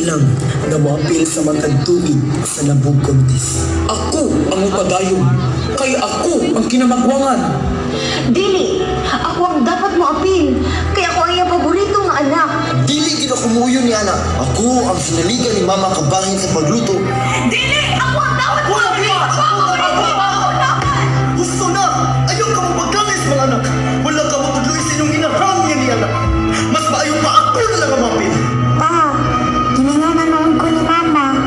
lang nga moapil sa matag tuig sa Labog Counties. Ako ang upadayon, kay ako ang kinamagwangan. Dili, ako ang dapat mo apil. Kaya ako ang iyang paborito nga anak. Dili ginakumuyo ni anak. Ako ang sinaligan ni mama kabahin sa pagluto. Dili, ako ang dapat mo apil. Ako ang paborito nga anak. Gusto na! Ayaw ka mo magkalis mga anak. Wala ka mo tuloy sa inyong inahang niya ni anak. Mas maayo pa ako na lang ang mapil. Pa, gininganan mo ko ni mama.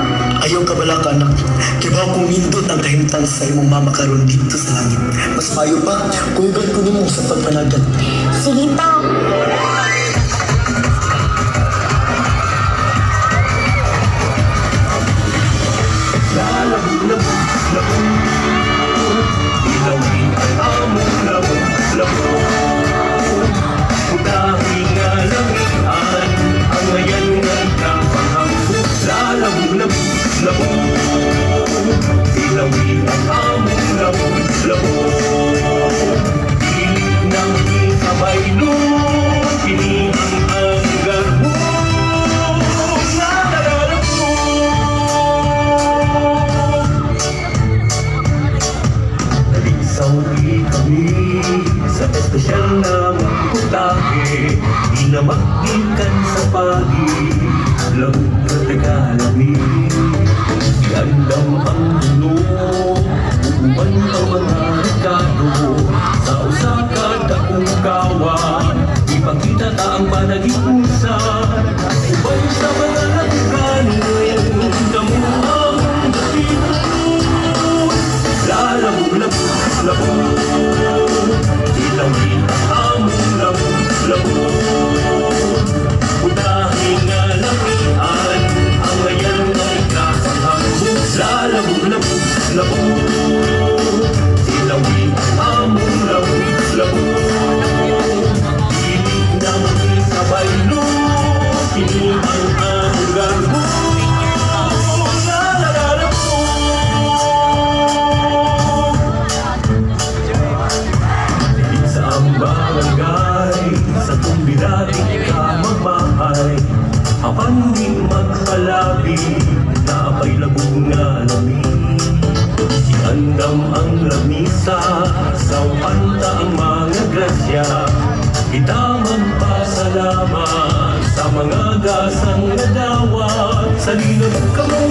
Ayaw ka bala ka anak. Kaya ba kung hindot ang kahimtang sa imong mama karon dito sa langit. Mas maayo pa kung iban ko nimo sa pagpanagan. Sige pa. Ilawin ang among labong-labong. Udahin nga langian, ang ngayon nga kapahambog. Lalabog-labog-labong. Ilawin ang among labong-labong. Pilit ng kabaylo, pinihang ang garbo. Saudi kami sa espesyal na putahe, inamagdikan sa pagi, labog na tagalami. Gandam ang mundo, upuan ang mga rekado, sa usakan kakong kawan, ipakita ta ang panagipusan, uban sa mga nagkanin, damo ang dapito. Labog-labog-labog, ilawin ang among labog-labog. Udahin nga langian, ang ngayon ay kakahambog. Lalabog-labog-labog, ilawin ang among labog-labog. Pilit ng kabaylo, pinihang ang garbo. Barangay sa tumbirating kamagmahay, apan di magpalabi na apay labog nga lamin. Iandam ang lamisa, sa panta ang mga grasya, kita magpasalamat sa mga gasang nadawat, sa linog kamong